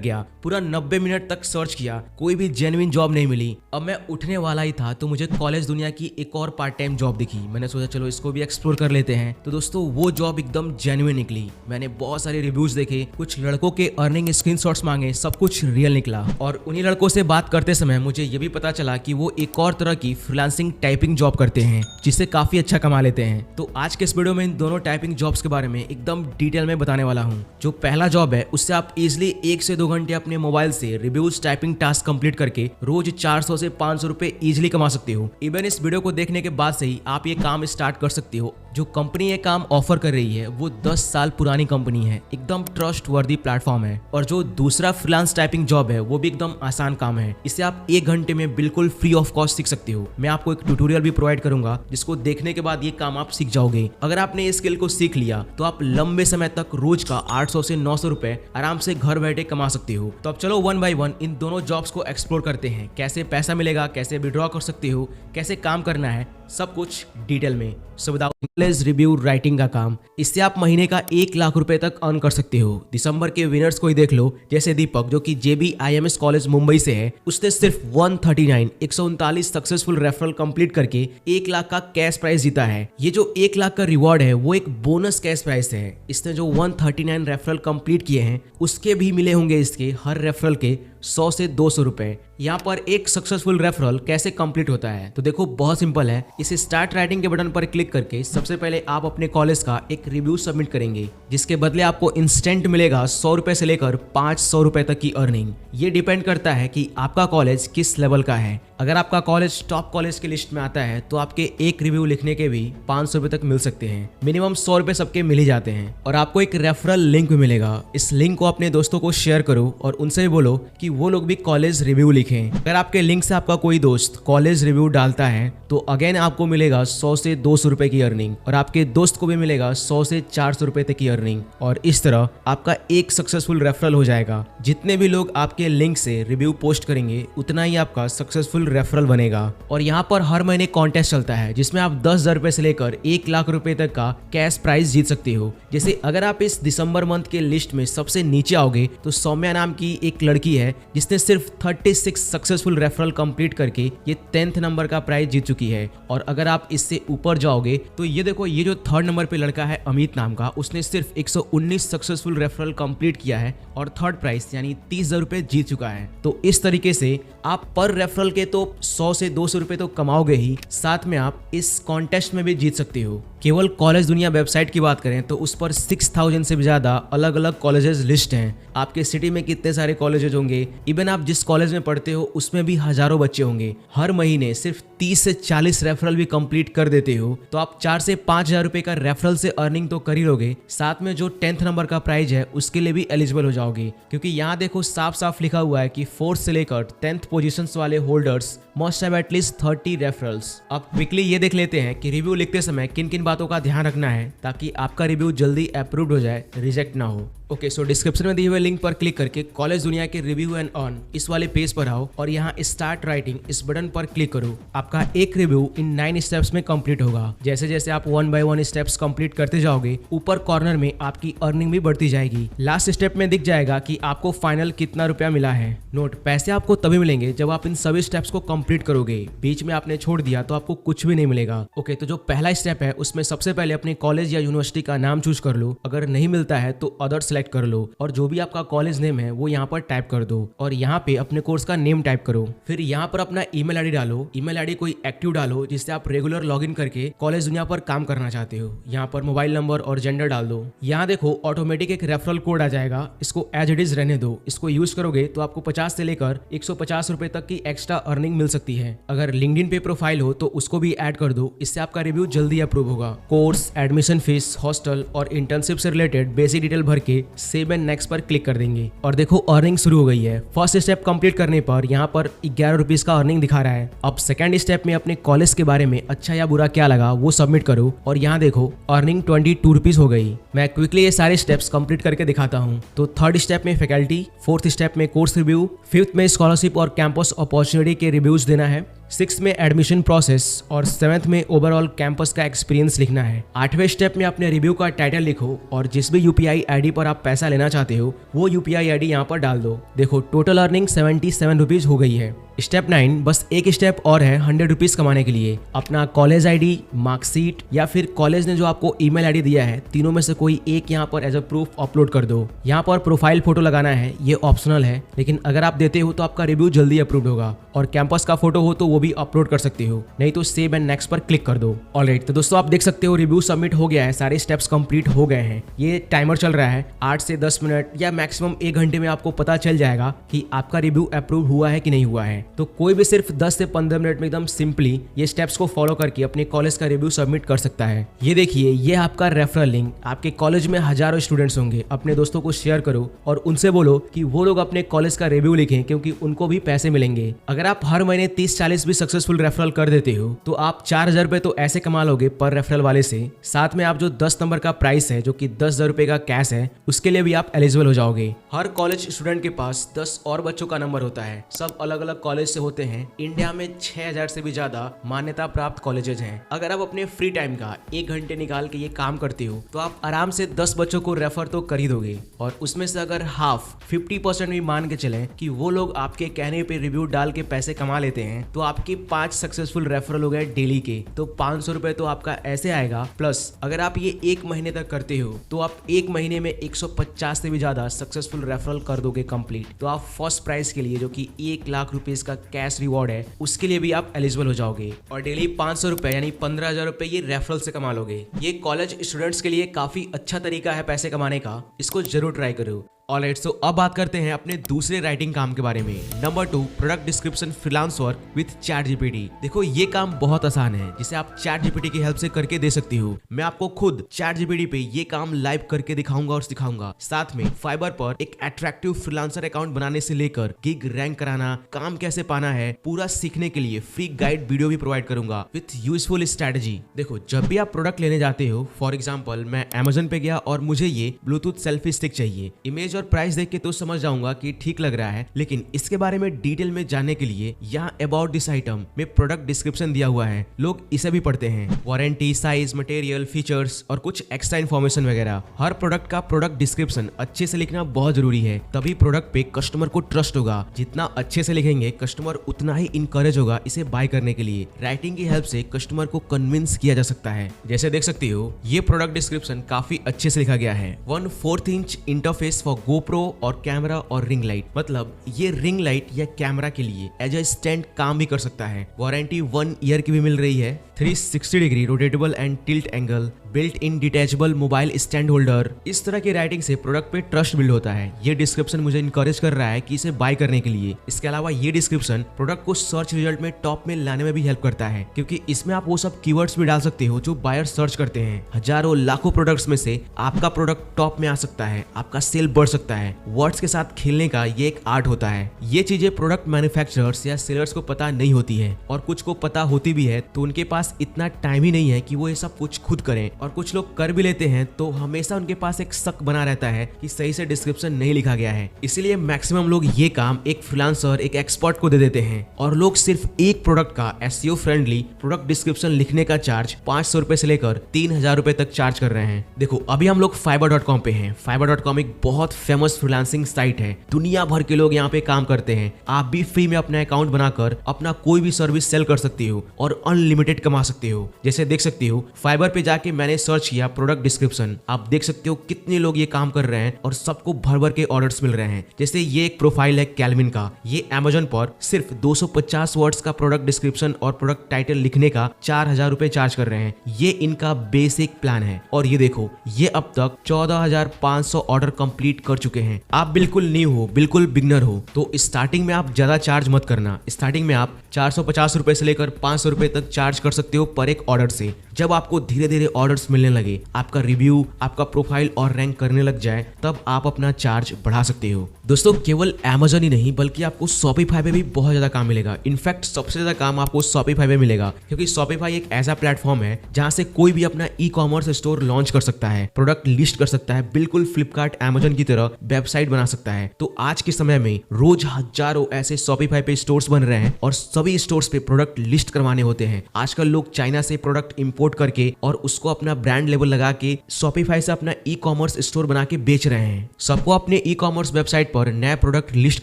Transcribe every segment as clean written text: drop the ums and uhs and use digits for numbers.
गया, पूरा 90 मिनट तक सर्च किया, कोई भी जेन्युइन जॉब नहीं मिली। अब मैं उठने वाला ही था तो मुझे कॉलेज दुनिया की एक और पार्ट टाइम जॉब दिखी। मैंने सोचा चलो इसको भी एक्सप्लोर कर लेते हैं। तो दोस्तों वो जॉब एकदम जेन्युइन निकली। मैंने बहुत सारे रिव्यूज देखे, कुछ लड़कों के अर्निंग स्क्रीनशॉट्स मांगे, सब कुछ रियल निकला। और उन्हीं लड़कों से बात करते समय मुझे ये भी पता चला कि वो एक और तरह की फ्रीलांसिंग टाइपिंग जॉब करते हैं जिससे काफी अच्छा कमा लेते हैं। तो आज के इस वीडियो में इन दोनों टाइपिंग जॉब्स के बारे में एकदम डिटेल में बताने वाला हूँ। जो पहला जॉब है उससे आप इजिली 1 से 2 घंटे अपने मोबाइल से रिव्यूज टाइपिंग टास्क कंप्लीट करके रोज 400 से 500 रुपए इजिली कमा सकते हो। इवन इस वीडियो को देखने के बाद से ही आप ये काम स्टार्ट कर सकते हो। जो कंपनी ये काम ऑफर कर रही है वो 10 साल पुरानी कंपनी है, एकदम ट्रस्ट वर्दी प्लेटफॉर्म है। और जो दूसरा फ्रीलांस टाइपिंग जॉब है वो भी एकदम आसान काम है। इसे आप 1 घंटे में बिल्कुल फ्री ऑफ कॉस्ट सीख सकते हो। मैं आपको एक ट्यूटोरियल भी प्रोवाइड करूंगा जिसको देखने के बाद ये काम आप सीख जाओगे। अगर आपने ये स्किल को सीख लिया तो आप लंबे समय तक रोज का 800 से 900 रुपए आराम से घर बैठे कमा सकते हो। तो अब चलो 1 बाय 1 इन दोनों जॉब्स को एक्सप्लोर करते हैं। कैसे पैसा मिलेगा, कैसे विड्रॉ कर सकते हो, कैसे काम करना है, सब कुछ डिटेल में। So without English review writing का काम, इससे आप महीने का 1 लाख रुपए तक अर्न कर सकते हो। दिसंबर के विनर्स को ही देख लो, जैसे दीपक जो कि JBIMS कॉलेज मुंबई से है, उसने सिर्फ 139 सक्सेसफुल रेफरल कंप्लीट करके 1 लाख का कैश प्राइज जीता है। ये जो 1 लाख का रिवॉर्ड है वो एक बोनस कैश प्राइज है। इसने जो 139 रेफरल कंप्लीट किए हैं उसके भी मिले होंगे इसके हर रेफरल के 100 से 200 रुपए। यहाँ पर एक सक्सेसफुल रेफरल कैसे कंप्लीट होता है तो देखो बहुत सिंपल है। इसे स्टार्ट राइटिंग के बटन पर क्लिक करके सबसे पहले आप अपने कॉलेज का एक रिव्यू सबमिट करेंगे, जिसके बदले आपको इंस्टेंट मिलेगा 100 रुपए से लेकर 500 रुपए तक की अर्निंग। ये डिपेंड करता है कि आपका कॉलेज किस लेवल का है। अगर आपका कॉलेज टॉप कॉलेज की लिस्ट में आता है तो आपके एक रिव्यू लिखने के भी 500 रुपए तक मिल सकते हैं। मिनिमम 100 रुपए सबके मिल ही जाते हैं। और आपको एक रेफरल लिंक भी मिलेगा। इस लिंक को अपने दोस्तों को शेयर करो और उनसे भी बोलो कि वो लोग भी कॉलेज रिव्यू लिखें। अगर आपके लिंक से आपका कोई दोस्त कॉलेज रिव्यू डालता है तो अगेन आपको मिलेगा 100 से 200 रुपए की अर्निंग, और आपके दोस्त को भी मिलेगा 100 से 400 रुपए तक की अर्निंग। और इस तरह आपका एक सक्सेसफुल रेफरल हो जाएगा। जितने भी लोग आपके लिंक से रिव्यू पोस्ट करेंगे उतना ही आपका सक्सेसफुल रेफरल बनेगा। और यहाँ पर हर महीने कॉन्टेस्ट चलता है जिसमें आप 10,000 रुपए से लेकर 1 लाख रुपए तक का कैश प्राइज जीत सकते हो। जैसे अगर आप इस दिसंबर मंथ के लिस्ट में सबसे नीचे आओगे तो सौम्या नाम की एक लड़की है जिसने सिर्फ 36 सक्सेसफुल रेफरल कंप्लीट करके ये 10th नंबर का प्राइज जीत चुकी है। और अगर आप इससे ऊपर जाओगे तो ये देखो, ये जो 3rd नंबर पे लड़का है अमित नाम का, उसने सिर्फ 119 सक्सेसफुल रेफरल कंप्लीट किया है और 3rd प्राइज यानी 30,000 रुपए जीत चुका है। तो इस तरीके से आप पर रेफरल के तो 100 से 200 रुपए तो कमाओगे ही, साथ में आप इस कॉन्टेस्ट में भी जीत सकते हो। केवल कॉलेज दुनिया वेबसाइट की बात करें तो उस पर 6000 से भी ज्यादा अलग अलग कॉलेजेस लिस्ट हैं। आपके सिटी में कितने सारे कॉलेजेस होंगे, इवन आप जिस कॉलेज में पढ़ते हो उसमें भी हजारों बच्चे होंगे। हर महीने सिर्फ 30 से 40 रेफरल भी कंप्लीट कर देते हो तो आप 4 से 5,000 रुपए का रेफरल से अर्निंग तो कर ही लोगे, साथ में जो 10th नंबर का प्राइज है उसके लिए भी एलिजिबल हो जाओगे। क्योंकि यहाँ देखो साफ साफ लिखा हुआ है कि 4th से लेकर 10th पोजीशंस वाले holders must have at least 30 referrals. अब क्विकली ये देख लेते हैं कि रिव्यू लिखते समय किन किन बातों का ध्यान रखना है ताकि आपका रिव्यू जल्दी अप्रूव्ड हो जाए, रिजेक्ट ना हो। ओके, सो डिस्क्रिप्शन में दिए हुए लिंक पर क्लिक करके कॉलेज दुनिया के रिव्यू एंड अर्न इस वाले पेज पर आओ और यहाँ स्टार्ट राइटिंग इस बटन पर क्लिक करो। आपका एक रिव्यू इन 9 स्टेप्स में कंप्लीट होगा। जैसे जैसे आप 1 बाय 1 स्टेप्स कंप्लीट करते जाओगे ऊपर कॉर्नर में आपकी अर्निंग भी बढ़ती जाएगी। लास्ट स्टेप में दिख जाएगा कि आपको फाइनल कितना रुपया मिला है। नोट, पैसे आपको तभी मिलेंगे जब आप इन सभी स्टेप्स को कंप्लीट करोगे। बीच में आपने छोड़ दिया तो आपको कुछ भी नहीं मिलेगा। ओके, तो जो पहला स्टेप है उसमें सबसे पहले अपने कॉलेज या यूनिवर्सिटी का नाम चूज कर लो। अगर नहीं मिलता है तो अदर सेलेक्ट कर लो और जो भी आपका कॉलेज नेम है वो यहाँ पर टाइप कर दो और यहाँ पे अपने कोर्स का नेम टाइप करो। फिर यहाँ पर अपना ईमेल आईडी डालो। ईमेल आईडी कोई एक्टिव डालो जिससे आप रेगुलर लॉगिन करके कॉलेज दुनिया पर काम करना चाहते हो। यहाँ पर मोबाइल नंबर और जेंडर डाल दो। यहाँ देखो ऑटोमेटिक एक रेफरल कोड आ जाएगा, इसको एज इट इज रहने दो। इसको यूज करोगे तो आपको 50 से लेकर 150 रुपए तक की एक्स्ट्रा अर्निंग मिल सकती है। अगर लिंक्डइन पे प्रोफाइल हो तो उसको भी ऐड कर दो, इससे आपका रिव्यू जल्दी अप्रूव होगा। कोर्स, एडमिशन फीस, हॉस्टल और इंटर्नशिप से रिलेटेड बेसिक डिटेल भर के सेव एंड नेक्स्ट पर क्लिक कर देंगे और देखो अर्निंग शुरू हो गई है। फर्स्ट स्टेप कंप्लीट करने पर यहाँ पर 11 रुपीज का अर्निंग दिखा रहा है। अब सेकंड स्टेप में अपने कॉलेज के बारे में अच्छा या बुरा क्या लगा वो सबमिट करो और यहाँ देखो अर्निंग 22 रुपीज हो गई। मैं क्विकली ये सारे स्टेप्स कंप्लीट करके दिखाता हूँ। तो 3rd स्टेप में फैकल्टी, 4th स्टेप में कोर्स रिव्यू, 5th में स्कॉलरशिप और कैंपस अपॉर्चुनिटी के रिव्यूज देना है, 6 में एडमिशन प्रोसेस और 7th में ओवरऑल कैंपस का एक्सपीरियंस लिखना है। 8वें स्टेप में अपने रिव्यू का टाइटल लिखो और जिस भी यूपीआई आईडी पर आप पैसा लेना चाहते हो वो यूपीआई आईडी यहाँ पर डाल दो। देखो टोटल अर्निंग 77 रुपीज हो गई है। स्टेप 9 बस एक स्टेप और है 100 रुपीज कमाने के लिए। अपना कॉलेज आईडी, मार्कशीट या फिर कॉलेज ने जो आपको ईमेल आईडी दिया है, तीनों में से कोई एक यहाँ पर एज अ प्रूफ अपलोड कर दो। यहाँ पर प्रोफाइल फोटो लगाना है, ये ऑप्शनल है, लेकिन अगर आप देते हो तो आपका रिव्यू जल्दी अप्रूव होगा। और कैंपस का फोटो हो तो वो भी अपलोड कर सकते हो, नहीं तो सेव एंड नेक्स्ट पर क्लिक कर दो। ऑलराइट, तो दोस्तों आप देख सकते हो रिव्यू सबमिट हो गया है, सारे स्टेप्स कंप्लीट हो गए हैं। ये टाइमर चल रहा है, 8 से 10 मिनट या मैक्सिमम 1 घंटे में आपको पता चल जाएगा कि आपका रिव्यू अप्रूव हुआ है कि नहीं हुआ है। तो कोई भी सिर्फ 10 से 15 मिनट में एकदम सिंपली ये स्टेप्स को फॉलो करके अपने कॉलेज का रिव्यू सबमिट कर सकता है। ये देखिए, ये आपका रेफरल लिंक। आपके कॉलेज में हजारों स्टूडेंट्स होंगे, अपने दोस्तों को शेयर करो और उनसे बोलो कि वो लोग अपने कॉलेज का रिव्यू लिखें, क्योंकि उनको भी पैसे मिलेंगे। अगर आप हर महीने 30-40 भी सक्सेसफुल रेफरल कर देते हो तो आप 4000 रुपए तो ऐसे कमा लोगे पर रेफरल वाले से। साथ में आप जो 10 नंबर का प्राइस है, जो कि 10,000 रुपए का कैश है, उसके लिए भी आप एलिजिबल हो जाओगे। हर कॉलेज स्टूडेंट के पास 10 और बच्चों का नंबर होता है, सब अलग अलग कॉलेज से होते हैं। इंडिया में 6000 से भी ज्यादा मान्यता प्राप्त कॉलेजेस हैं। अगर आप अपने फ्री टाइम का 1 घंटे निकाल के ये काम करते हो तो आप आराम से 10 बच्चों को रेफर तो कर ही दोगे। और उसमें से अगर हाफ 50% भी मान के चलें कि वो लोग आपके कहने पे रिव्यू डाल के पैसे कमा लेते हैं, तो आपके 5 सक्सेसफुल रेफरल हो गए डेली के, तो 500 रुपए तो आपका ऐसे आएगा। प्लस अगर आप ये 1 महीने तक करते हो तो आप 1 महीने में 150 से भी ज्यादा सक्सेसफुल रेफरल कर दोगे कंप्लीट। तो आप फर्स्ट प्राइस के लिए, जो कि 1 लाख रुपीज का कैश रिवॉर्ड है, उसके लिए भी आप एलिजिबल हो जाओगे। और डेली 500 रुपए यानी 15,000 रुपए ये रेफरल से कमा लोगे। ये कॉलेज स्टूडेंट्स के लिए काफी अच्छा तरीका है पैसे कमाने का, इसको जरूर ट्राई करो। ऑलराइट, सो अब बात करते हैं अपने दूसरे राइटिंग काम के बारे में। Number 2, product description freelance work with chat GPT. देखो ये काम बहुत आसान है, जिसे आप चैट जीपीटी की हेल्प से करके दे सकती हो। मैं आपको खुद चैट जीपीटी पे ये काम लाइव करके दिखाऊंगा और सिखाऊंगा। साथ में फाइबर पर एक अट्रैक्टिव फ्रीलांसर अकाउंट बनाने से लेकर गिग रैंक कराना, काम कैसे पाना है, पूरा सीखने के लिए फ्री गाइड वीडियो भी प्रोवाइड करूंगा विथ यूजफुल स्ट्रेटेजी। देखो जब भी आप प्रोडक्ट लेने जाते हो, फॉर एग्जाम्पल मैं Amazon पे गया और मुझे ये ब्लूटूथ सेल्फी स्टिक चाहिए। इमेज और प्राइस देख के तो समझ जाऊंगा कि ठीक लग रहा है, लेकिन इसके बारे में डिटेल में जानने के लिए यहाँ अबाउट दिस आइटम में प्रोडक्ट डिस्क्रिप्शन दिया हुआ है, लोग इसे भी पढ़ते हैं। वारंटी, साइज, मटेरियल, फीचर्स और कुछ एक्स्ट्रा इन्फॉर्मेशन वगैरह। हर प्रोडक्ट का प्रोडक्ट डिस्क्रिप्शन अच्छे से लिखना बहुत जरूरी है, तभी प्रोडक्ट पे कस्टमर को ट्रस्ट होगा। जितना अच्छे से लिखेंगे कस्टमर उतना ही इंकरेज होगा इसे बाय करने के लिए। राइटिंग की हेल्प से कस्टमर को कन्विंस किया जा सकता है। जैसे देख सकती हो, ये प्रोडक्ट डिस्क्रिप्शन काफी अच्छे से लिखा गया है। 1/4 इंच इंटरफेस फॉर GoPro और कैमरा और रिंग लाइट, मतलब ये रिंग लाइट या कैमरा के लिए एज अ स्टैंड काम भी कर सकता है। वारंटी 1 ईयर की भी मिल रही है। 360 degree rotatable and tilt angle, built in detachable mobile stand holder. इस तरह की राइटिंग से प्रोडक्ट पे ट्रस्ट बिल्ड होता है। ये डिस्क्रिप्शन मुझे इनकरेज कर रहा है कि इसे बाय करने के लिए। इसके अलावा ये डिस्क्रिप्शन प्रोडक्ट को सर्च रिजल्ट में टॉप में लाने में भी हेल्प करता है, क्योंकि इसमें आप वो सब कीवर्ड्स भी डाल सकते हो जो बायर सर्च करते हैं। हजारों लाखों प्रोडक्ट्स में से आपका प्रोडक्ट टॉप में आ सकता है, आपका सेल बढ़ सकता है। वर्ड्स के साथ खेलने का ये एक आर्ट होता है। ये चीजें प्रोडक्ट मैन्युफैक्चरर्स या सेलर्स को पता नहीं होती है, और कुछ को पता होती भी है तो उनके पास इतना टाइम ही नहीं है कि वो ये सब कुछ खुद करें। और कुछ लोग कर भी लेते हैं तो हमेशा उनके पास एक शक बना रहता है कि सही से डिस्क्रिप्शन नहीं लिखा गया है। इसीलिए मैक्सिमम लोग ये काम एक फ्रीलांसर, एक एक्सपर्ट को दे देते हैं, और लोग सिर्फ एक प्रोडक्ट का एसईओ फ्रेंडली प्रोडक्ट डिस्क्रिप्शन लिखने का चार्ज 500 रुपए से लेकर 3000 रुपए तक चार्ज कर रहे हैं। देखो अभी हम लोग fiverr.com पे हैं। fiverr.com एक बहुत फेमस फ्रीलांसिंग साइट है, दुनिया भर के लोग यहाँ पे काम करते हैं। आप भी फ्री में अपना अकाउंट बनाकर अपना कोई भी सर्विस सेल कर सकती हो और अनलिमिटेड कमा सकते हो। जैसे देख सकती हो, फाइबर पे जाके मैंने सर्च किया प्रोडक्ट डिस्क्रिप्शन। आप देख सकते हो कितने लोग ये काम कर रहे हैं और सबको भर भर के ऑर्डर्स मिल रहे हैं। जैसे ये एक प्रोफाइल है कैल्विन का, ये Amazon पर सिर्फ 250 वर्ड्स का प्रोडक्ट डिस्क्रिप्शन और प्रोडक्ट टाइटल लिखने का 4000 रुपए चार्ज कर रहे हैं। ये इनका बेसिक प्लान है। और ये देखो, ये अब तक 14,500 ऑर्डर कंप्लीट कर चुके हैं। आप बिल्कुल न्यू हो, बिल्कुल बिगनर हो, तो स्टार्टिंग में आप ज्यादा चार्ज मत करना। स्टार्टिंग में आप 450 रुपए से लेकर 500 रुपए तक चार्ज कर सकते हो पर एक ऑर्डर से। जब आपको धीरे धीरे ऑर्डर ऑर्डर्स मिलने लगे, आपका रिव्यू, आपका प्रोफाइल और रैंक करने लग जाए, तब आप अपना चार्ज बढ़ा सकते हो। दोस्तों केवल Amazon ही नहीं बल्कि आपको Shopify पे भी बहुत ज्यादा काम मिलेगा। इनफैक्ट सबसे ज्यादा काम आपको Shopify पे मिलेगा, क्योंकि Shopify एक ऐसा प्लेटफॉर्म है जहां से कोई भी अपना ई-कॉमर्स स्टोर लॉन्च कर सकता है, प्रोडक्ट लिस्ट कर सकता है, बिल्कुल फ्लिपकार्ट Amazon की तरह वेबसाइट बना सकता है। तो आज के समय में रोज हजारों ऐसे Shopify पे स्टोर्स बन रहे हैं और सभी स्टोर्स पे प्रोडक्ट लिस्ट करवाने होते हैं। आजकल लोग चाइना से प्रोडक्ट इंपोर्ट करके और उसको अपना ब्रांड लेबल लगा के Shopify से अपना ई-कॉमर्स स्टोर बना के बेच रहे हैं। सबको अपने ई-कॉमर्स वेबसाइट पर नया प्रोडक्ट लिस्ट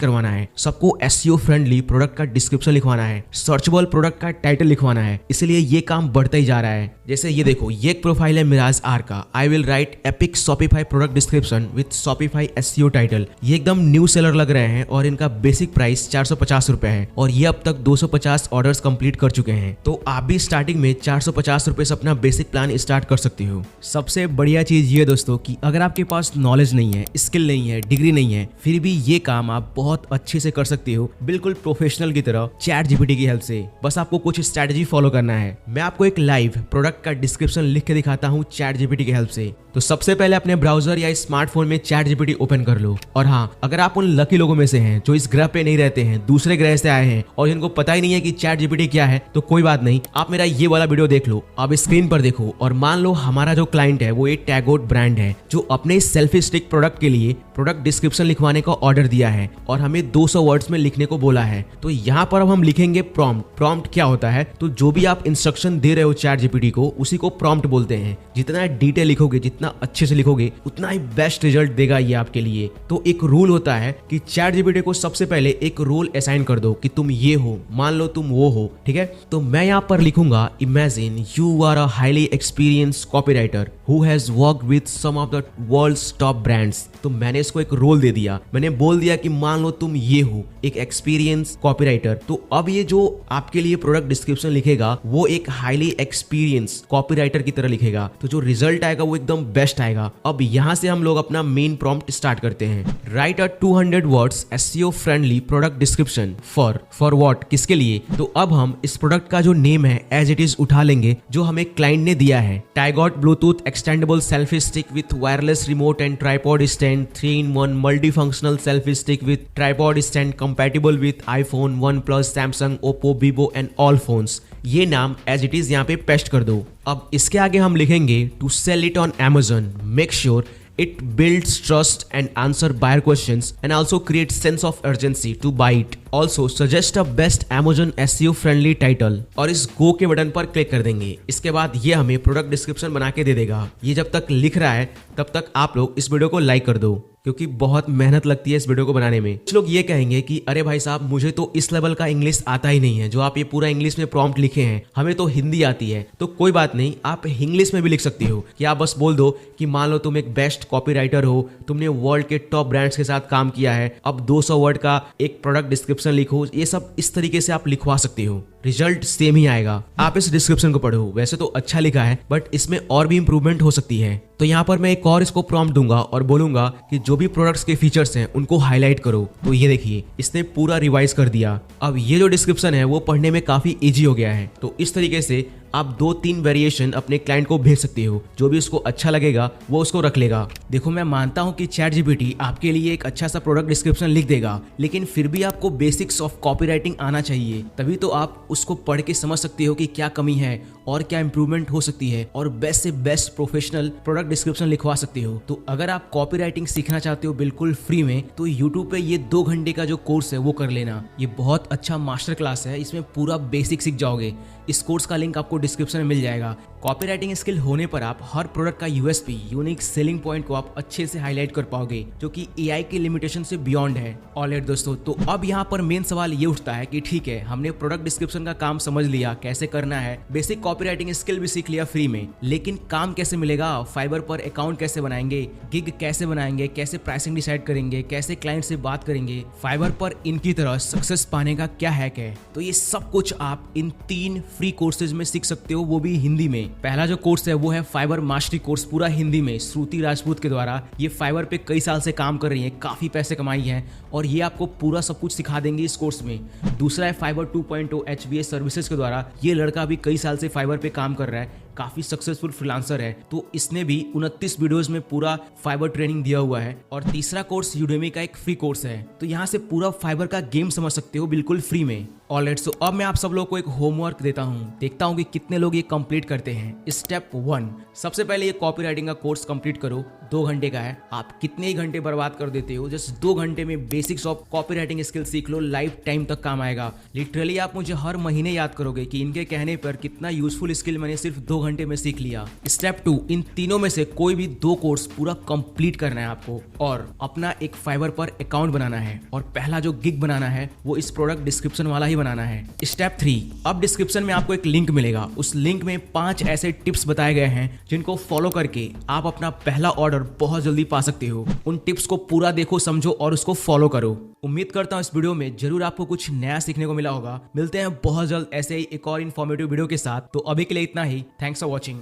करवाना है, सबको SEO फ्रेंडली प्रोडक्ट का डिस्क्रिप्शन लिखवाना है, सर्चेबल प्रोडक्ट का टाइटल लिखवाना है। इसलिए ये काम बढ़ता ही जा रहा है। जैसे ये देखो, ये एक प्रोफाइल है मिराज आर का, I will write epic Shopify product description with Shopify SEO title. ये एकदम न्यू सेलर लग रहे हैं और इनका बेसिक प्राइस 450 रुपए है और ये अब तक 250 ऑर्डर्स कंप्लीट कर चुके हैं। तो आप भी स्टार्टिंग में 450 रुपए से अपना बेसिक प्लान स्टार्ट कर सकते हो। सबसे बढ़िया चीज ये दोस्तों कि अगर आपके पास नॉलेज नहीं है, स्किल नहीं है, डिग्री नहीं है, फिर भी ये काम आप बहुत अच्छे से कर सकते हो, बिल्कुल प्रोफेशनल की तरह चैट जीपीटी की हेल्प से। बस आपको कुछ स्ट्रेटजी फॉलो करना है। मैं आपको एक लाइव प्रोडक्ट का डिस्क्रिप्शन लिख के दिखाता हूँ चैट जीपीटी की हेल्प से। तो सबसे पहले अपने ब्राउजर या स्मार्टफोन में चैट जीपीटी ओपन कर लो। और हाँ, अगर आप उन लकी लोगों में से हैं जो इस ग्रह पे नहीं रहते हैं, दूसरे ग्रह से आए हैं और जिनको पता ही नहीं है कि चैट जीपीटी क्या है, तो कोई बात नहीं, आप मेरा ये वाला वीडियो देख लो। अब स्क्रीन पर देखो और मान लो हमारा जो क्लाइंट है वो एक टैगोट ब्रांड है जो अपने सेल्फी स्टिक प्रोडक्ट के लिए प्रोडक्ट डिस्क्रिप्शन लिखवाने का ऑर्डर दिया है और हमें 200 वर्ड्स में लिखने को बोला है। तो यहाँ पर अब हम लिखेंगे प्रॉम्प्ट। प्रॉम्प्ट क्या होता है? तो जो भी आप इंस्ट्रक्शन दे रहे हो चैट जीपीटी को, उसी को प्रॉम्प्ट बोलते हैं। जितना डिटेल लिखोगे, जितना अच्छे से लिखोगे, उतना ही बेस्ट रिजल्ट देगा ये आपके लिए। तो एक रूल होता है कि चैट जीपीटी को सबसे पहले एक रोल असाइन कर दो कि तुम ये हो, मान लो तुम वो हो, ठीक है। तो मैं यहाँ पर लिखूंगा, imagine you are a highly experienced copywriter who has worked with some of the world's top brands. तो मैंने इसको एक रोल दे दिया, मैंने बोल दिया कि मान लो तुम ये हो, एक एक्सपीरियंस कॉपीराइटर। तो अब ये जो आपके लिए प्रोडक्ट डिस्क्रिप्शन लिखेगा वो एक हाईली एक्सपीरियंस कॉपीराइटर की तरह लिखेगा। तो जो रिजल्ट आएगा वो एकदम बेस्ट आएगा। अब यहाँ से हम लोग अपना मेन प्रॉम्प्ट स्टार्ट करते हैं। Right a 200 words SEO friendly product description for what, किसके लिए? तो अब हम इस प्रोडक्ट का जो नेम है एज इट इज उठा लेंगे जो हमें क्लाइंट ने दिया है। Tygot Bluetooth extendable selfie stick with wireless remote and tripod stand 3-in-1 multifunctional selfie stick with tripod stand compatible with iPhone, OnePlus, Samsung, Oppo, Vivo and all phones. ये नाम as it is यहाँ पे paste कर दो। अब इसके आगे हम लिखेंगे to sell it on Amazon, make sure it builds trust and answer buyer questions and also creates sense of urgency to buy it. Also suggest a best Amazon SEO friendly title और इस गो के button पर click कर देंगे। इसके बाद ये हमें प्रोडक्ट डिस्क्रिप्शन बना के दे देगा। ये जब तक लिख रहा है तब तक आप लोग इस वीडियो को लाइक कर दो, क्योंकि बहुत मेहनत लगती है इस वीडियो को बनाने में। कुछ लोग ये कहेंगे कि अरे भाई साहब, मुझे तो इस लेवल का इंग्लिश आता ही नहीं है, जो आप ये पूरा इंग्लिश में प्रॉम्प्ट लिखे हैं, हमें तो हिंदी आती है। तो कोई बात नहीं, आप इंग्लिश में भी लिख सकती हो कि आप बस बोल दो कि मान लो तुम एक बेस्ट कॉपीराइटर हो, तुमने वर्ल्ड के टॉप ब्रांड्स के साथ काम किया है, अब 200 वर्ड का एक प्रोडक्ट डिस्क्रिप्शन लिखो। ये सब इस तरीके से आप लिखवा सकते हो, रिजल्ट सेम ही आएगा। आप इस डिस्क्रिप्शन को पढ़ो, वैसे तो अच्छा लिखा है बट इसमें और भी इंप्रूवमेंट हो सकती है। तो यहाँ पर मैं एक और इसको प्रॉम्प्ट दूंगा और बोलूंगा कि जो भी प्रोडक्ट्स के फीचर्स हैं उनको हाईलाइट करो। तो ये देखिए, इसने पूरा रिवाइज कर दिया। अब ये जो डिस्क्रिप्शन है वो पढ़ने में काफी इजी हो गया है। तो इस तरीके से आप 2-3 वेरिएशन अपने क्लाइंट को भेज सकते हो, जो भी उसको अच्छा लगेगा वो उसको रख लेगा। देखो, मैं मानता हूं कि चैट जीपीटी आपके लिए एक अच्छा सा प्रोडक्ट डिस्क्रिप्शन लिख देगा, लेकिन फिर भी आपको बेसिक्स ऑफ कॉपीराइटिंग आना चाहिए, तभी तो आप उसको पढ़ के समझ सकते हो कि क्या कमी है और क्या इंप्रूवमेंट हो सकती है और बेस्ट से बेस्ट प्रोफेशनल प्रोडक्ट डिस्क्रिप्शन लिखवा सकते हो। तो अगर आप कॉपीराइटिंग सीखना चाहते हो बिल्कुल फ्री में, तो यूट्यूब पे ये 2 घंटे का जो कोर्स है वो कर लेना। ये बहुत अच्छा मास्टर क्लास है, इसमें पूरा बेसिक सीख जाओगे। इस कोर्स का लिंक आपको डिस्क्रिप्शन में मिल जाएगा। कॉपीराइटिंग स्किल होने पर आप हर प्रोडक्ट का यूएसपी यूनिक सेलिंग पॉइंट को आप अच्छे से हाईलाइट कर पाओगे, जो कि एआई की लिमिटेशन से बियॉन्ड है। ऑलराइट दोस्तों, तो अब यहाँ पर मेन सवाल ये उठता है कि ठीक है, हमने प्रोडक्ट डिस्क्रिप्शन का काम समझ लिया, कैसे करना है, बेसिक कॉपीराइटिंग स्किल भी सीख लिया फ्री में, लेकिन काम कैसे मिलेगा? फाइबर पर अकाउंट कैसे बनाएंगे, गिग कैसे बनाएंगे, कैसे प्राइसिंग डिसाइड करेंगे, कैसे क्लाइंट से बात करेंगे, फाइबर पर इनकी तरह सक्सेस पाने का क्या हैक है? तो ये सब कुछ आप इन 3 फ्री कोर्सेज में सीख सकते हो, वो भी हिंदी में। पहला जो कोर्स है वो है फाइबर मास्टरी कोर्स, पूरा हिंदी में, श्रुति राजपूत के द्वारा। ये फाइबर पे कई साल से काम कर रही है, काफी पैसे कमाई है और ये आपको पूरा सब कुछ सिखा देंगे इस कोर्स में। दूसरा है फाइवर 2.0 HBA सर्विसेज के द्वारा। ये लड़का भी कई साल से फाइवर पे काम कर रहा है, काफी सक्सेसफुल फ्रीलांसर है, तो इसने भी 29 वीडियोस में पूरा फाइबर ट्रेनिंग दिया हुआ है। और तीसरा कोर्स यूडेमी का एक फ्री कोर्स है, तो यहाँ से पूरा फाइबर का गेम समझ सकते हो बिल्कुल फ्री में। ऑलराइट, सो अब मैं आप सब लोगों को एक होमवर्क देता हूँ, देखता हूँ कि कितने लोग ये कंप्लीट करते हैं। स्टेप 1, सबसे पहले ये कॉपी राइटिंग का कोर्स कंप्लीट करो। 2 घंटे का है, आप कितने ही घंटे बर्बाद कर देते हो, जस्ट 2 घंटे में basics of copy writing skill सीख लो, लाइफ टाइम तक काम आएगा। लिटरली आप मुझे हर महीने याद करोगे कि इनके कहने पर कितना यूजफुल स्किल मैंने सिर्फ 2 घंटे में सीख लिया। स्टेप 2, इन तीनों में से कोई भी 2 कोर्स पूरा कंप्लीट करना है आपको और अपना एक फाइवर पर अकाउंट बनाना है, और पहला जो गिग बनाना है वो इस प्रोडक्ट डिस्क्रिप्शन वाला ही बनाना है। स्टेप 3, अब डिस्क्रिप्शन में आपको एक लिंक मिलेगा, उस लिंक में 5 ऐसे टिप्स बताए गए हैं जिनको फॉलो करके आप अपना पहला ऑर्डर बहुत जल्दी पा सकते हो। उन टिप्स को पूरा देखो, समझो और उसको फॉलो करो। उम्मीद करता हूं इस वीडियो में जरूर आपको कुछ नया सीखने को मिला होगा। मिलते हैं बहुत जल्द ऐसे ही एक और इन्फॉर्मेटिव वीडियो के साथ, तो अभी के लिए इतना ही। Thanks for watching.